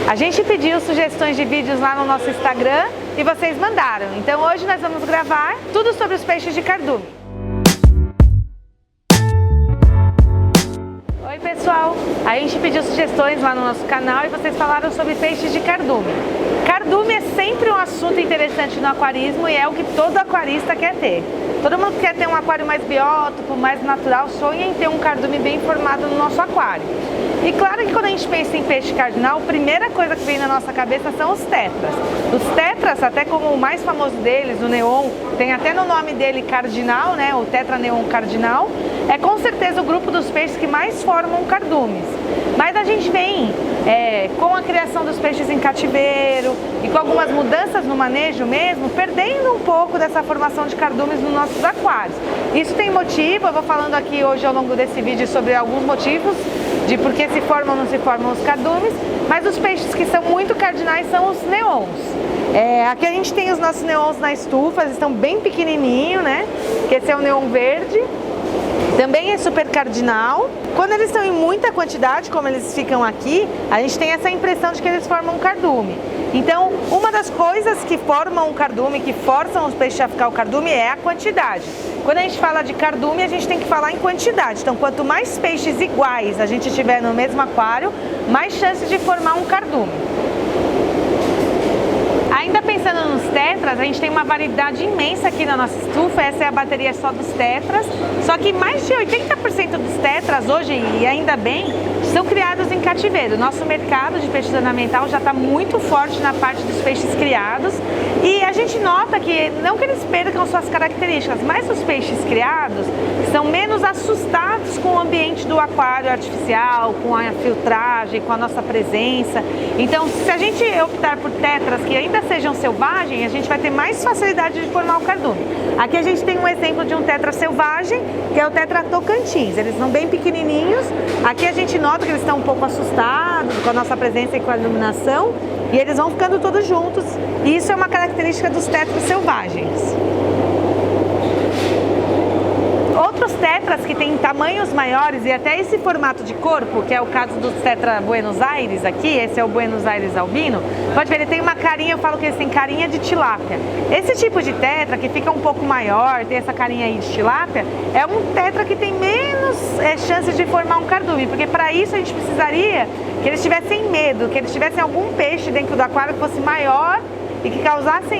A gente pediu sugestões de vídeos lá no nosso Instagram e vocês mandaram. Então hoje nós vamos gravar tudo sobre os peixes de cardume. Oi pessoal, a gente pediu sugestões lá no nosso canal e vocês falaram sobre peixes de cardume. Cardume é sempre um assunto interessante no aquarismo e é o que todo aquarista quer ter. Todo mundo quer ter um aquário mais biótipo, mais natural, sonha em ter um cardume bem formado no nosso aquário. E claro que quando a gente pensa em peixe cardinal, a primeira coisa que vem na nossa cabeça são os tetras. Os tetras, até como o mais famoso deles, o neon, tem até no nome dele cardinal, né, o tetra neon cardinal, é com certeza o grupo dos peixes que mais formam cardumes. Mas a gente vem com a criação dos peixes em cativeiro e com algumas mudanças no manejo mesmo, perdendo um pouco dessa formação de cardumes nos nossos aquários. Isso tem motivo, eu vou falando aqui hoje ao longo desse vídeo sobre alguns motivos de por que se formam ou não se formam os cardumes, mas os peixes que são muito cardinais são os neons. Aqui a gente tem os nossos neons na estufa, eles estão bem pequenininhos, né? Que esse é o neon verde. Também é super cardinal. Quando eles estão em muita quantidade, como eles ficam aqui, a gente tem essa impressão de que eles formam um cardume. Então, uma das coisas que formam um cardume, que forçam os peixes a ficar o cardume, é a quantidade. Quando a gente fala de cardume, a gente tem que falar em quantidade. Então, quanto mais peixes iguais a gente tiver no mesmo aquário, mais chances de formar um cardume. Ainda pensando nos tetras, a gente tem uma variedade imensa aqui na nossa estufa, essa é a bateria só dos tetras, só que mais de 80% dos tetras hoje, e ainda bem, são criados em cativeiro. Nosso mercado de peixe ornamental já está muito forte na parte dos peixes criados e a gente nota que, não que eles percam suas características, mas os peixes criados são menos assustados com o ambiente do aquário artificial, com a filtragem, com a nossa presença. Então, se a gente optar por tetras que ainda sejam selvagens, a gente vai ter mais facilidade de formar o cardume. Aqui a gente tem um exemplo de um tetra selvagem, que é o tetra Tocantins. Eles são bem pequenininhos. Aqui a gente nota que eles estão um pouco assustados com a nossa presença e com a iluminação, e eles vão ficando todos juntos. E isso é uma característica dos tetras selvagens. Outros tetras que têm tamanhos maiores e até esse formato de corpo, que é o caso do tetra Buenos Aires aqui, esse é o Buenos Aires albino, pode ver, ele tem uma carinha, eu falo que eles têm carinha de tilápia. Esse tipo de tetra, que fica um pouco maior, tem essa carinha aí de tilápia, é um tetra que tem menos chances de formar um cardume, porque para isso a gente precisaria que eles tivessem medo, que eles tivessem algum peixe dentro do aquário que fosse maior e que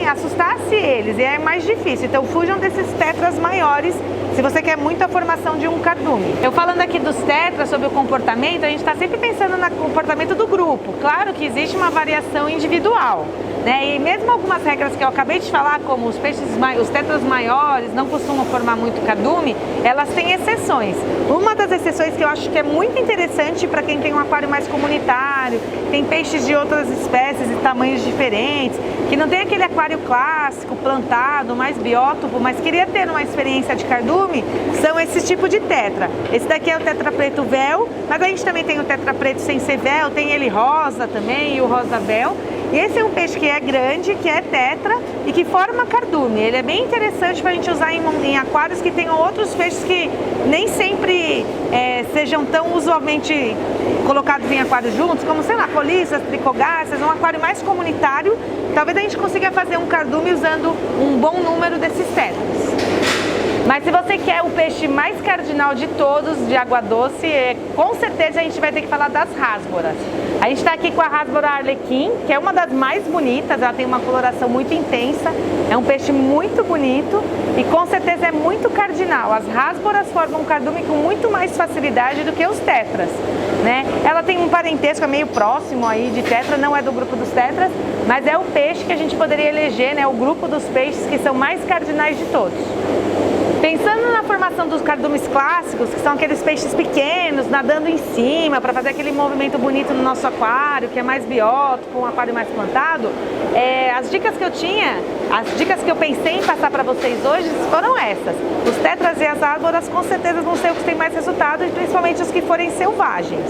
assustasse eles, e é mais difícil. Então fujam desses tetras maiores se você quer muita formação de um cardume. Eu falando aqui dos tetras, sobre o comportamento, a gente está sempre pensando no comportamento do grupo. Claro que existe uma variação individual, né? E mesmo algumas regras que eu acabei de falar, como os tetras maiores não costumam formar muito cardume, elas têm exceções. Uma das exceções que eu acho que é muito interessante para quem tem um aquário mais comunitário, tem peixes de outras espécies e tamanhos diferentes, que não tem aquele aquário clássico, plantado, mais biótopo, mas queria ter uma experiência de cardume, são esse tipo de tetra. Esse daqui é o tetra preto véu, mas a gente também tem o tetra preto sem ser véu, tem ele rosa também e o rosa véu. E esse é um peixe que é grande, que é tetra e que forma cardume. Ele é bem interessante para a gente usar em aquários que tenham outros peixes que nem sempre sejam tão usualmente colocados em aquários juntos, como, sei lá, colissas, tricogáceas, um aquário mais comunitário. Talvez a gente consiga fazer um cardume usando um bom número desses tetras. Mas se você quer o peixe mais cardinal de todos, de água doce, com certeza a gente vai ter que falar das rasboras. A gente está aqui com a rasbora arlequim, que é uma das mais bonitas, ela tem uma coloração muito intensa, é um peixe muito bonito e com certeza é muito cardinal. As rasboras formam um cardume com muito mais facilidade do que os tetras, né? Ela tem um parentesco meio próximo aí de tetra, não é do grupo dos tetras, mas é o peixe que a gente poderia eleger, né? O grupo dos peixes que são mais cardinais de todos. Pensando na formação dos cardumes clássicos, que são aqueles peixes pequenos, nadando em cima, para fazer aquele movimento bonito no nosso aquário, que é mais biótipo, um aquário mais plantado, as dicas que eu tinha as dicas que eu pensei em passar para vocês hoje foram essas. Os tetras e as árboras com certeza vão ser os que têm mais resultado, e principalmente os que forem selvagens.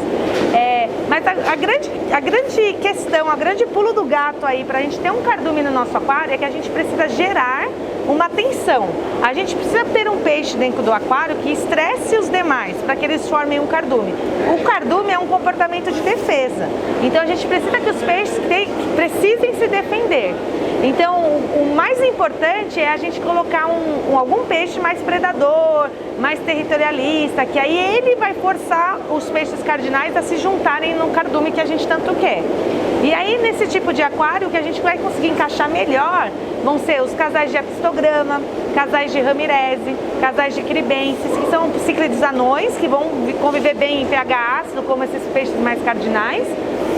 Mas a grande questão, a grande pulo do gato aí para a gente ter um cardume no nosso aquário é que a gente precisa gerar uma atenção. A gente precisa ter um peixe dentro do aquário que estresse os demais para que eles formem um cardume. O cardume é um comportamento de defesa, então a gente precisa que os peixes precisem se defender. Então o mais importante é a gente colocar algum peixe mais predador, mais territorialista, que aí ele vai forçar os peixes cardinais a se juntarem no cardume que a gente tanto quer. E aí nesse tipo de aquário, o que a gente vai conseguir encaixar melhor vão ser os casais de apistograma, casais de ramirese, casais de quiribenses, que são cíclides anões, que vão conviver bem em pH ácido, como esses peixes mais cardinais.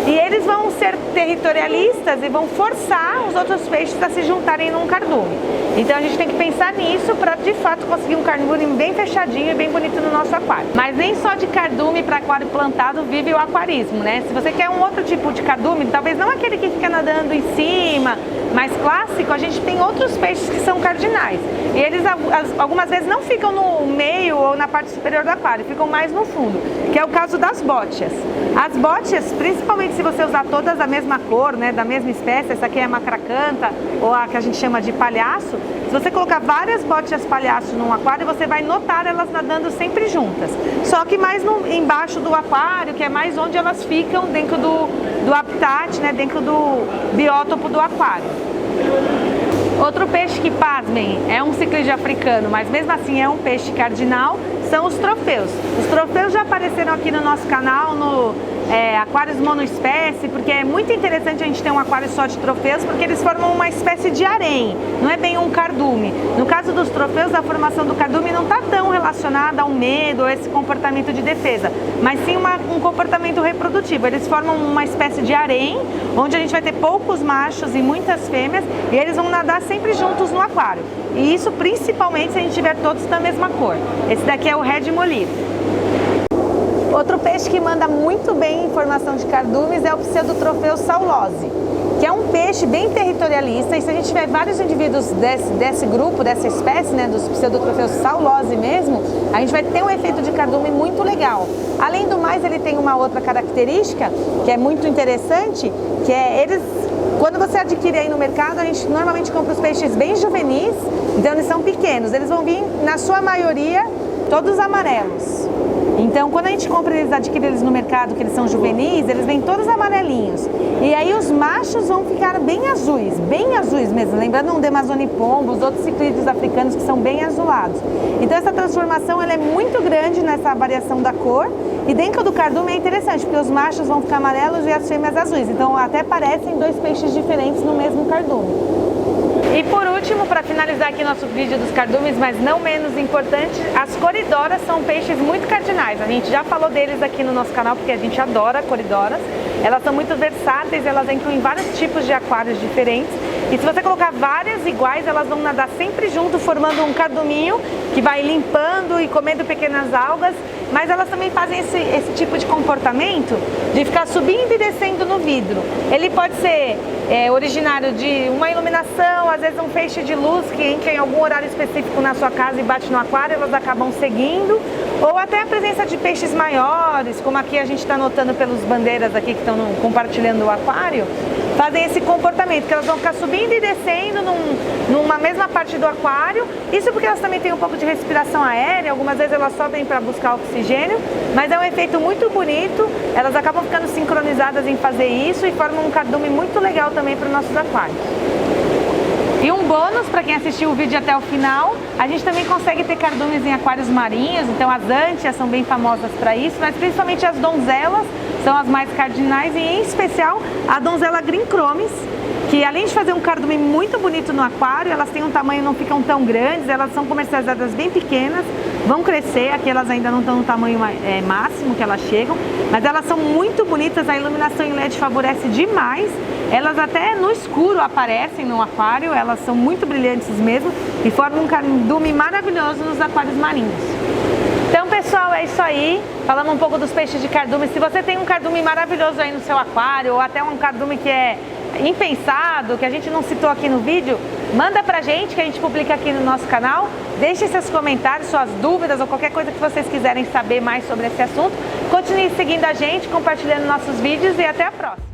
E eles vão ser territorialistas e vão forçar os outros peixes a se juntarem num cardume. Então a gente tem que pensar nisso para de fato conseguir um cardume bem fechadinho e bem bonito no nosso aquário. Mas nem só de cardume para aquário plantado vive o aquarismo, né? Se você quer um outro tipo de cardume, talvez não aquele que fica nadando em cima, mais clássico, a gente tem outros peixes que são cardinais. E eles algumas vezes não ficam no meio ou na parte superior do aquário, ficam mais no fundo, que é o caso das bótias. As bótias, principalmente se você usar todas da mesma cor, né, da mesma espécie, essa aqui é a macracanta ou a que a gente chama de palhaço, se você colocar várias bótias palhaço num aquário, você vai notar elas nadando sempre juntas. Só que mais embaixo do aquário, que é mais onde elas ficam dentro do habitat, né, dentro do biótopo do aquário. Outro peixe que, pasmem, é um ciclídeo africano, mas mesmo assim é um peixe cardinal, são os troféus. Os troféus já apareceram aqui no nosso canal, no aquários monoespécie, porque é muito interessante a gente ter um aquário só de troféus, porque eles formam uma espécie de harém, não é bem um cardume. No caso dos troféus, a formação do cardume não está tão relacionada ao medo ou esse comportamento de defesa, mas sim um comportamento reprodutivo. Eles formam uma espécie de harém, onde a gente vai ter poucos machos e muitas fêmeas, e eles vão nadar sempre juntos no aquário. E isso principalmente se a gente tiver todos da mesma cor. Esse daqui é o Red Molive. Outro peixe que manda muito bem em formação de cardumes é o pseudotrofeu saulose, que é um peixe bem territorialista, e se a gente tiver vários indivíduos desse grupo, dessa espécie, né, dos pseudotrofeus saulose mesmo, a gente vai ter um efeito de cardume muito legal. Além do mais, ele tem uma outra característica que é muito interessante, que é quando você adquire aí no mercado, a gente normalmente compra os peixes bem juvenis, então eles são pequenos, eles vão vir, na sua maioria, todos amarelos. Então, quando a gente compra eles, adquire eles no mercado, que eles são juvenis, eles vêm todos amarelinhos. E aí os machos vão ficar bem azuis mesmo, lembrando um Demazone pombo, os outros ciclídeos africanos que são bem azulados. Então essa transformação ela é muito grande nessa variação da cor, e dentro do cardume é interessante, porque os machos vão ficar amarelos e as fêmeas azuis. Então até parecem dois peixes diferentes no mesmo cardume. E por último, para finalizar aqui nosso vídeo dos cardumes, mas não menos importante, as coridoras são peixes muito cardinais. A gente já falou deles aqui no nosso canal, porque a gente adora coridoras. Elas são muito versáteis, elas entram em vários tipos de aquários diferentes. E se você colocar várias iguais, elas vão nadar sempre junto, formando um carduminho que vai limpando e comendo pequenas algas. Mas elas também fazem esse tipo de comportamento de ficar subindo e descendo no vidro. Ele pode ser originário de uma iluminação, às vezes um feixe de luz que entra em algum horário específico na sua casa e bate no aquário, elas acabam seguindo. Ou até a presença de peixes maiores, como aqui a gente está notando pelos bandeiras aqui que estão compartilhando o aquário, fazem esse comportamento, que elas vão ficar subindo e descendo numa mesma parte do aquário. Isso porque elas também têm um pouco de respiração aérea, algumas vezes elas sobem para buscar oxigênio, mas é um efeito muito bonito, elas acabam ficando sincronizadas em fazer isso e formam um cardume muito legal também para os nossos aquários. E um bônus para quem assistiu o vídeo até o final, a gente também consegue ter cardumes em aquários marinhos, então as ântias são bem famosas para isso, mas principalmente as donzelas são as mais cardinais, e em especial a donzela Green Chromis, que além de fazer um cardume muito bonito no aquário, elas têm um tamanho, não ficam tão grandes, elas são comercializadas bem pequenas, vão crescer, aqui elas ainda não estão no tamanho máximo que elas chegam, mas elas são muito bonitas, a iluminação em LED favorece demais, elas até no escuro aparecem no aquário, elas são muito brilhantes mesmo e formam um cardume maravilhoso nos aquários marinhos. Então pessoal, é isso aí, falamos um pouco dos peixes de cardume. Se você tem um cardume maravilhoso aí no seu aquário, ou até um cardume que é impensado, que a gente não citou aqui no vídeo, Manda pra gente que a gente publica aqui no nosso canal. Deixe seus comentários, suas dúvidas ou qualquer coisa que vocês quiserem saber mais sobre esse assunto. Continue seguindo a gente, compartilhando nossos vídeos e até a próxima.